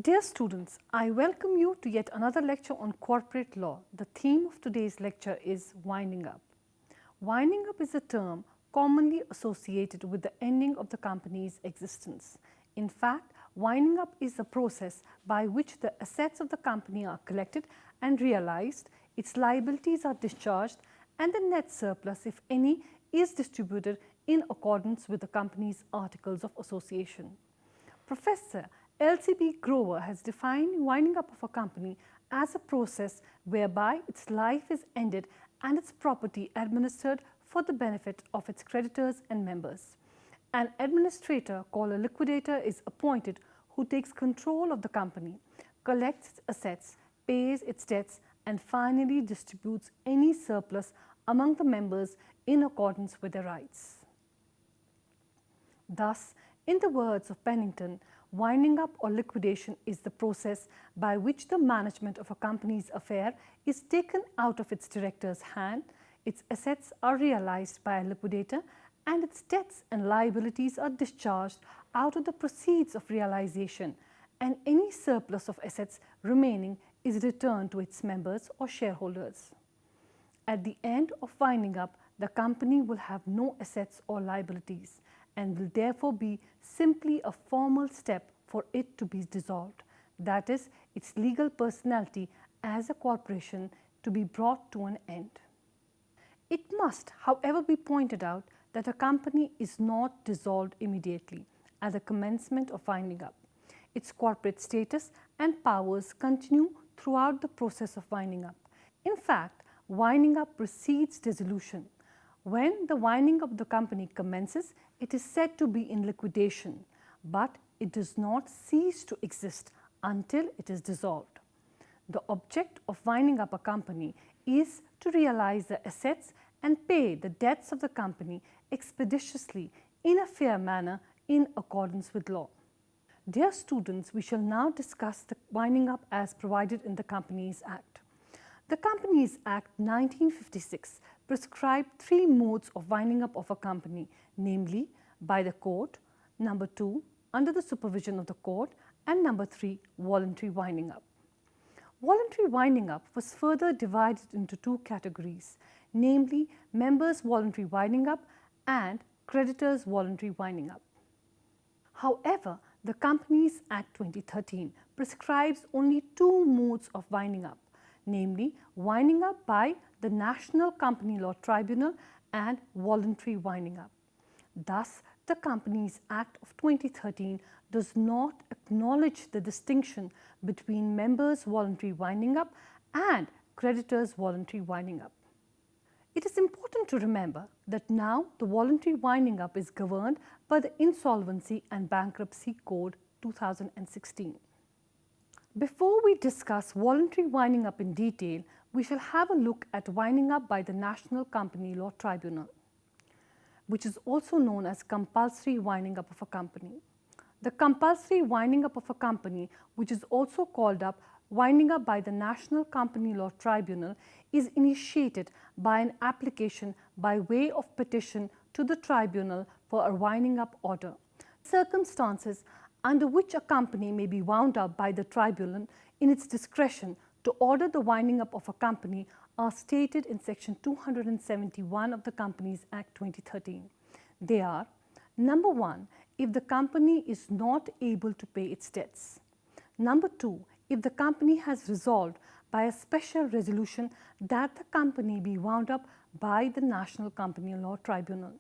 Dear students, I welcome you to yet another lecture on corporate law. The theme of today's lecture is winding up. Winding up is a term commonly associated with the ending of the company's existence. In fact, winding up is a process by which the assets of the company are collected and realized, its liabilities are discharged, and the net surplus, if any, is distributed in accordance with the company's articles of association. Professor L.C.B. Grover has defined winding up of a company as a process whereby its life is ended and its property administered for the benefit of its creditors and members. An administrator called a liquidator is appointed who takes control of the company, collects its assets, pays its debts, and finally distributes any surplus among the members in accordance with their rights. Thus, in the words of Pennington, winding up or liquidation is the process by which the management of a company's affair is taken out of its director's hand, its assets are realized by a liquidator, and its debts and liabilities are discharged out of the proceeds of realization, and any surplus of assets remaining is returned to its members or shareholders. At the end of winding up, the company will have no assets or liabilities and will therefore be simply a formal step for it to be dissolved, that is, its legal personality as a corporation to be brought to an end. It must, however, be pointed out that a company is not dissolved immediately at the commencement of winding up. Its corporate status and powers continue throughout the process of winding up. In fact, winding up precedes dissolution. When the winding up of the company commences, it is said to be in liquidation, but it does not cease to exist until it is dissolved. The object of winding up a company is to realize the assets and pay the debts of the company expeditiously in a fair manner in accordance with law. Dear students, we shall now discuss the winding up as provided in the Companies Act. The Companies Act 1956 prescribed three modes of winding up of a company, namely by the court, number 2, under the supervision of the court, and number 3, voluntary winding up. Voluntary winding up was further divided into two categories, namely members' voluntary winding up and creditors' voluntary winding up. However, the Companies Act 2013 prescribes only two modes of winding up, namely winding up by the National Company Law Tribunal and voluntary winding up. Thus, the Companies Act of 2013 does not acknowledge the distinction between members' voluntary winding up and creditors' voluntary winding up. It is important to remember that now the voluntary winding up is governed by the Insolvency and Bankruptcy Code 2016. Before we discuss voluntary winding up in detail, we shall have a look at winding up by the National Company Law Tribunal, which is also known as compulsory winding up of a company. The compulsory winding up of a company, which is also called up winding up by the National Company Law Tribunal, is initiated by an application by way of petition to the tribunal for a winding up order. Circumstances under which a company may be wound up by the tribunal in its discretion to order the winding up of a company are stated in section 271 of the Companies Act 2013. They are: number 1, if the company is not able to pay its debts; number 2, if the company has resolved by a special resolution that the company be wound up by the National Company Law Tribunal;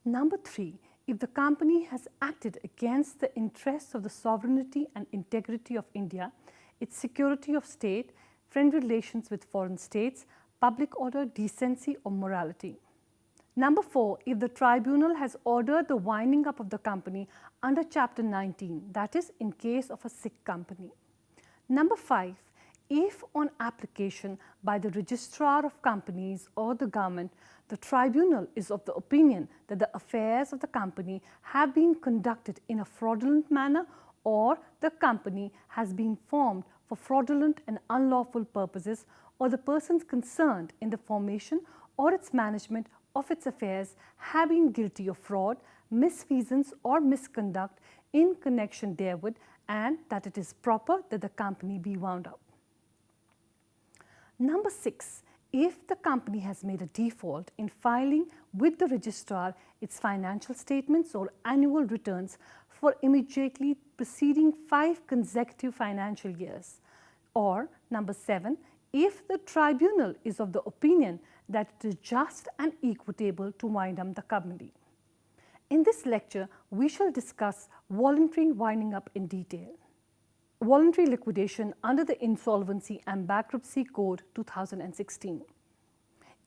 number 3, if the company has acted against the interests of the sovereignty and integrity of India, its security of state, friend relations with foreign states, public order, decency or morality. Number 4, if the tribunal has ordered the winding up of the company under Chapter 19, that is, in case of a sick company. Number 5, if on application by the Registrar of Companies or the government, the tribunal is of the opinion that the affairs of the company have been conducted in a fraudulent manner, or the company has been formed for fraudulent and unlawful purposes, or the persons concerned in the formation or its management of its affairs have been guilty of fraud, misfeasance or misconduct in connection therewith, and that it is proper that the company be wound up. Number 6, if the company has made a default in filing with the registrar its financial statements or annual returns for immediately preceding 5 consecutive financial years. Or number 7, if the tribunal is of the opinion that it is just and equitable to wind up the company. In this lecture, we shall discuss voluntary winding up in detail. Voluntary liquidation under the Insolvency and Bankruptcy Code 2016.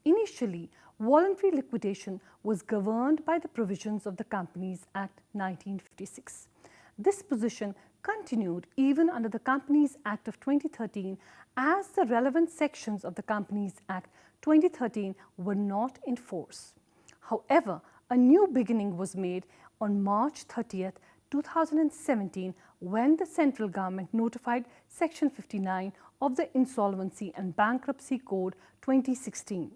Initially, voluntary liquidation was governed by the provisions of the Companies Act 1956. This position continued even under the Companies Act of 2013 as the relevant sections of the Companies Act 2013 were not in force. However, a new beginning was made on March 30th, 2017 when the central government notified Section 59 of the Insolvency and Bankruptcy Code 2016.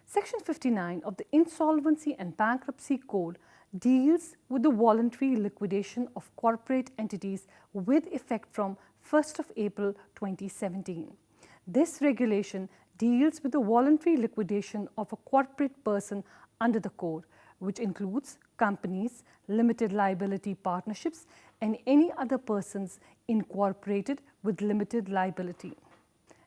Section 59 of the Insolvency and Bankruptcy Code deals with the voluntary liquidation of corporate entities with effect from 1st of April 2017. This regulation deals with the voluntary liquidation of a corporate person under the code, which includes companies, limited liability partnerships, and any other persons incorporated with limited liability.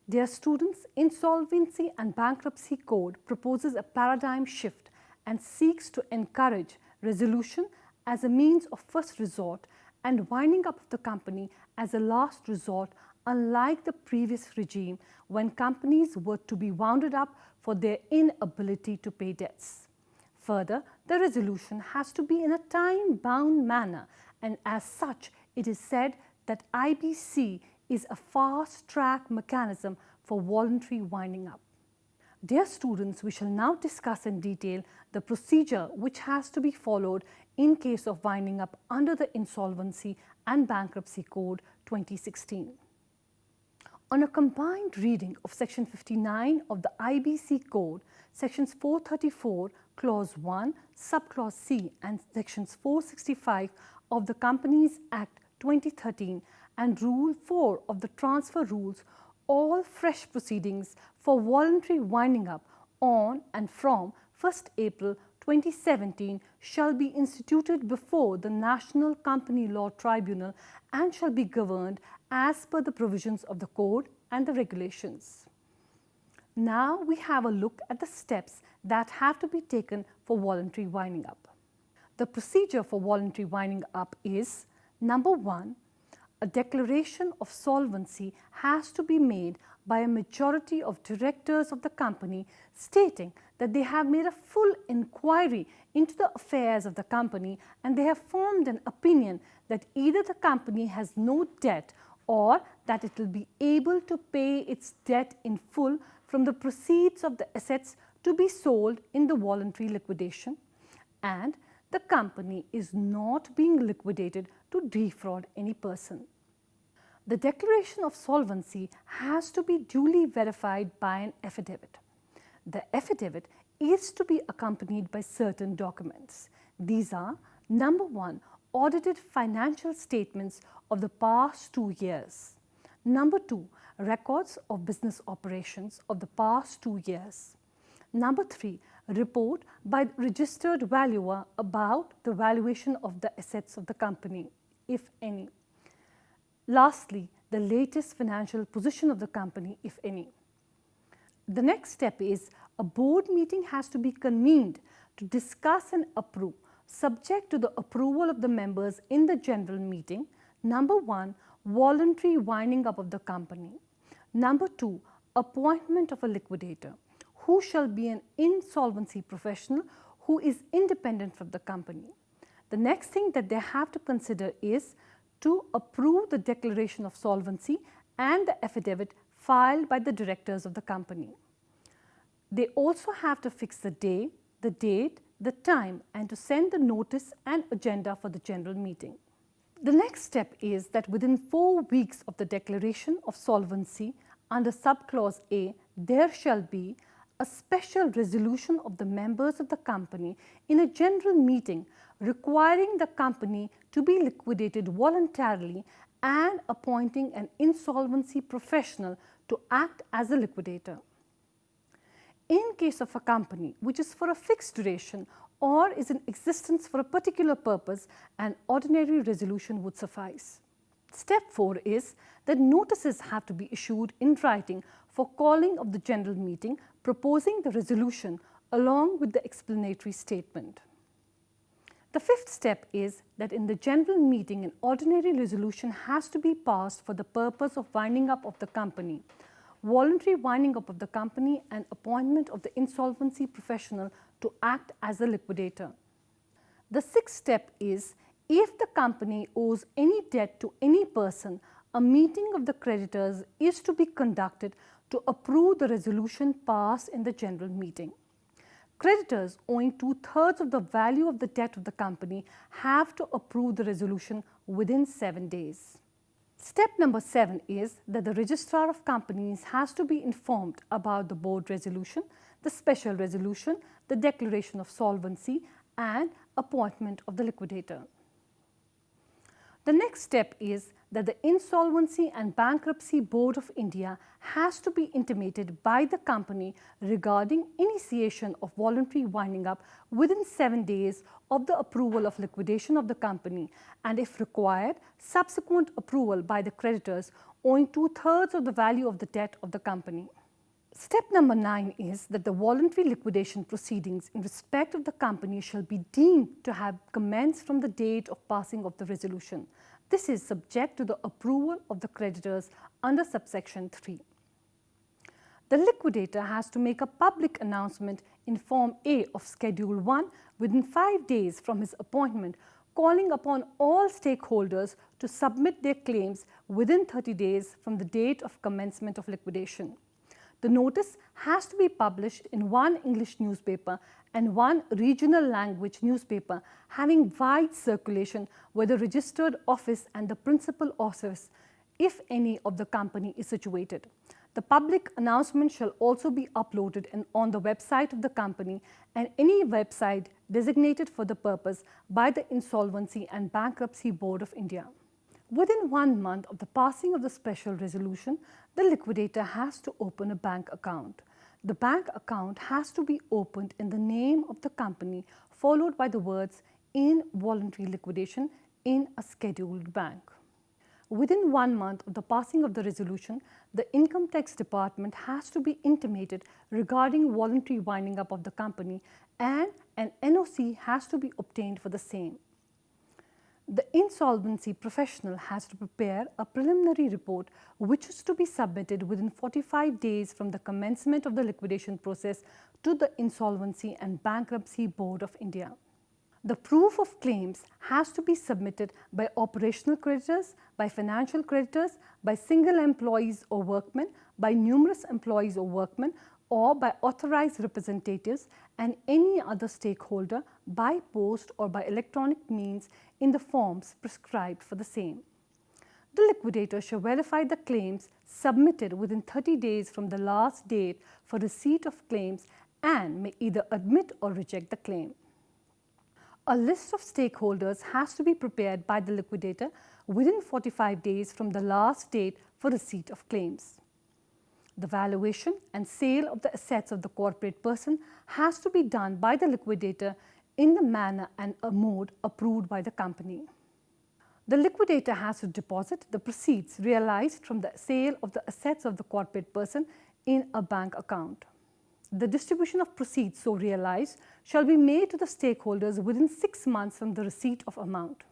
Dear students, Insolvency and Bankruptcy Code proposes a paradigm shift and seeks to encourage resolution as a means of first resort and winding up of the company as a last resort, unlike the previous regime when companies were to be wound up for their inability to pay debts. Further, the resolution has to be in a time-bound manner, and as such, it is said that IBC is a fast-track mechanism for voluntary winding up. Dear students, we shall now discuss in detail the procedure which has to be followed in case of winding up under the Insolvency and Bankruptcy Code 2016. On a combined reading of Section 59 of the IBC Code, Sections 434, Clause 1, Subclause C and Sections 465 of the Companies Act 2013 and Rule 4 of the Transfer Rules, all fresh proceedings for voluntary winding up on and from 1st April 2017 shall be instituted before the National Company Law Tribunal and shall be governed as per the provisions of the Code and the regulations. Now we have a look at the steps that have to be taken for voluntary winding up. The procedure for voluntary winding up is: number 1, a declaration of solvency has to be made by a majority of directors of the company stating that they have made a full inquiry into the affairs of the company and they have formed an opinion that either the company has no debt or that it will be able to pay its debt in full from the proceeds of the assets to be sold in the voluntary liquidation, and the company is not being liquidated to defraud any person. The declaration of solvency has to be duly verified by an affidavit. The affidavit is to be accompanied by certain documents. These are: number 1, audited financial statements of the past 2 years. Number 2, records of business operations of the past 2 years. Number 3, report by the registered valuer about the valuation of the assets of the company, if any. Lastly, the latest financial position of the company, if any. The next step is a board meeting has to be convened to discuss and approve, subject to the approval of the members in the general meeting. Number 1, voluntary winding up of the company. Number 2, appointment of a liquidator, who shall be an insolvency professional who is independent from the company. The next thing that they have to consider is to approve the declaration of solvency and the affidavit filed by the directors of the company. They also have to fix the day, the date, the time, and to send the notice and agenda for the general meeting. The next step is that within 4 weeks of the declaration of solvency under subclause A, there shall be a special resolution of the members of the company in a general meeting requiring the company to be liquidated voluntarily and appointing an insolvency professional to act as a liquidator. In case of a company which is for a fixed duration or is in existence for a particular purpose, an ordinary resolution would suffice. Step 4 is that notices have to be issued in writing for calling of the general meeting proposing the resolution along with the explanatory statement. The 5th step is that in the general meeting an ordinary resolution has to be passed for the purpose of winding up of the company, voluntary winding up of the company and appointment of the insolvency professional to act as a liquidator. The 6th step is if the company owes any debt to any person, a meeting of the creditors is to be conducted to approve the resolution passed in the general meeting. Creditors owing 2/3 of the value of the debt of the company have to approve the resolution within 7 days. Step number 7 is that the Registrar of Companies has to be informed about the board resolution, the special resolution, the declaration of solvency and appointment of the liquidator. The next step is that the Insolvency and Bankruptcy Board of India has to be intimated by the company regarding initiation of voluntary winding up within 7 days of the approval of liquidation of the company and if required, subsequent approval by the creditors owing 2/3 of the value of the debt of the company. Step number 9 is that the voluntary liquidation proceedings in respect of the company shall be deemed to have commenced from the date of passing of the resolution. This is subject to the approval of the creditors under subsection 3. The liquidator has to make a public announcement in Form A of Schedule 1 within 5 days from his appointment, calling upon all stakeholders to submit their claims within 30 days from the date of commencement of liquidation. The notice has to be published in one English newspaper and one regional language newspaper having wide circulation where the registered office and the principal office, if any, of the company is situated. The public announcement shall also be uploaded on the website of the company and any website designated for the purpose by the Insolvency and Bankruptcy Board of India. Within 1 month of the passing of the special resolution, the liquidator has to open a bank account. The bank account has to be opened in the name of the company followed by the words "in voluntary liquidation" in a scheduled bank. Within 1 month of the passing of the resolution, the Income Tax Department has to be intimated regarding voluntary winding up of the company and an NOC has to be obtained for the same. The insolvency professional has to prepare a preliminary report which is to be submitted within 45 days from the commencement of the liquidation process to the Insolvency and Bankruptcy Board of India. The proof of claims has to be submitted by operational creditors, by financial creditors, by single employees or workmen, by numerous employees or workmen, or by authorized representatives and any other stakeholder by post or by electronic means in the forms prescribed for the same. The liquidator shall verify the claims submitted within 30 days from the last date for receipt of claims and may either admit or reject the claim. A list of stakeholders has to be prepared by the liquidator within 45 days from the last date for receipt of claims. The valuation and sale of the assets of the corporate person has to be done by the liquidator in the manner and a mode approved by the company. The liquidator has to deposit the proceeds realized from the sale of the assets of the corporate person in a bank account. The distribution of proceeds so realized shall be made to the stakeholders within 6 months from the receipt of amount.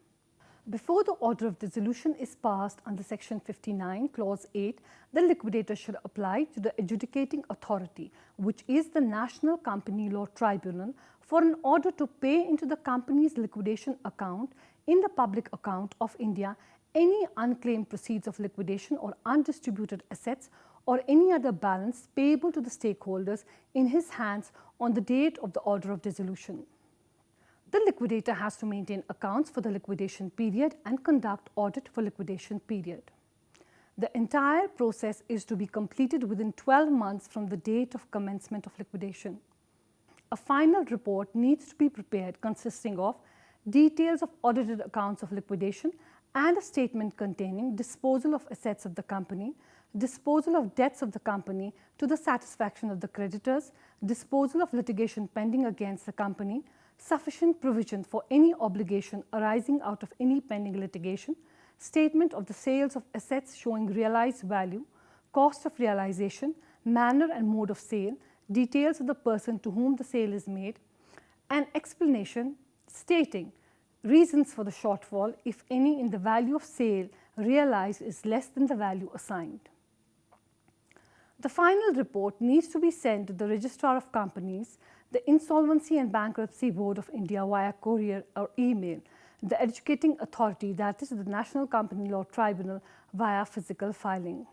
Before the order of dissolution is passed under Section 59, Clause 8, the liquidator should apply to the adjudicating authority, which is the National Company Law Tribunal, for an order to pay into the company's liquidation account in the public account of India any unclaimed proceeds of liquidation or undistributed assets or any other balance payable to the stakeholders in his hands on the date of the order of dissolution. The liquidator has to maintain accounts for the liquidation period and conduct audit for liquidation period. The entire process is to be completed within 12 months from the date of commencement of liquidation. A final report needs to be prepared consisting of details of audited accounts of liquidation and a statement containing disposal of assets of the company, disposal of debts of the company to the satisfaction of the creditors, disposal of litigation pending against the company, sufficient provision for any obligation arising out of any pending litigation, statement of the sales of assets showing realized value, cost of realization, manner and mode of sale, details of the person to whom the sale is made, an explanation stating reasons for the shortfall, if any, in the value of sale realized is less than the value assigned. The final report needs to be sent to the Registrar of Companies, the Insolvency and Bankruptcy Board of India via courier or email, the educating authority, that is the National Company Law Tribunal, via physical filing.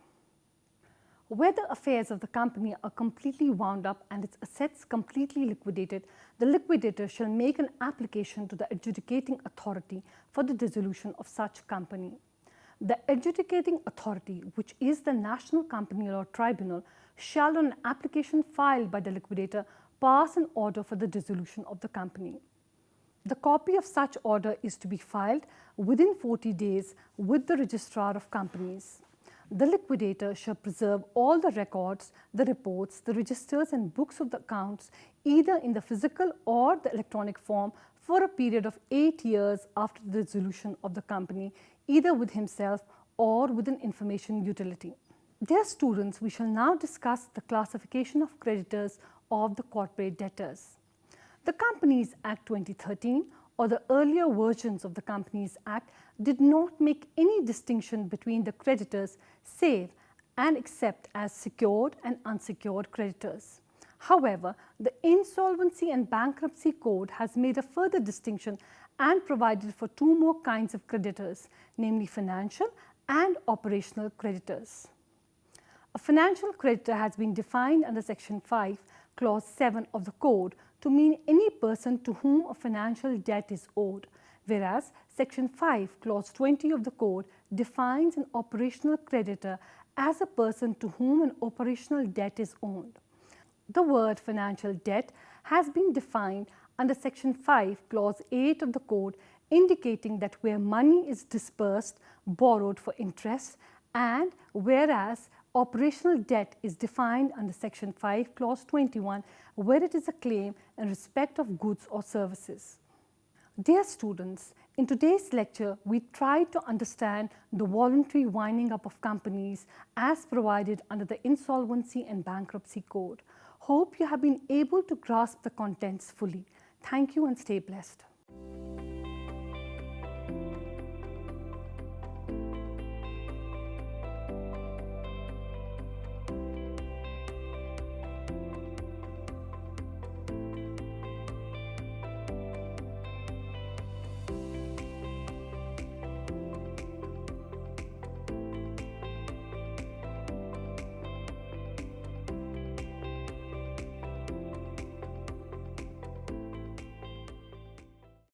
Where the affairs of the company are completely wound up and its assets completely liquidated, the liquidator shall make an application to the adjudicating authority for the dissolution of such company. The adjudicating authority, which is the National Company Law Tribunal, shall on an application filed by the liquidator pass an order for the dissolution of the company. The copy of such order is to be filed within 40 days with the Registrar of Companies. The liquidator shall preserve all the records, the reports, the registers and books of the accounts either in the physical or the electronic form for a period of 8 years after the dissolution of the company, either with himself or with an information utility. Dear students, we shall now discuss the classification of creditors of the corporate debtors. The Companies Act 2013 or the earlier versions of the Companies Act did not make any distinction between the creditors save and except as secured and unsecured creditors. However, the Insolvency and Bankruptcy Code has made a further distinction and provided for two more kinds of creditors, namely financial and operational creditors. A financial creditor has been defined under Section 5, Clause 7 of the Code to mean any person to whom a financial debt is owed, whereas Section 5, Clause 20 of the Code defines an operational creditor as a person to whom an operational debt is owed. The word financial debt has been defined under Section 5, Clause 8 of the Code, indicating that where money is disbursed, borrowed for interest, and whereas operational debt is defined under Section 5, Clause 21, where it is a claim in respect of goods or services. Dear students, in today's lecture, we tried to understand the voluntary winding up of companies as provided under the Insolvency and Bankruptcy Code. Hope you have been able to grasp the contents fully. Thank you and stay blessed.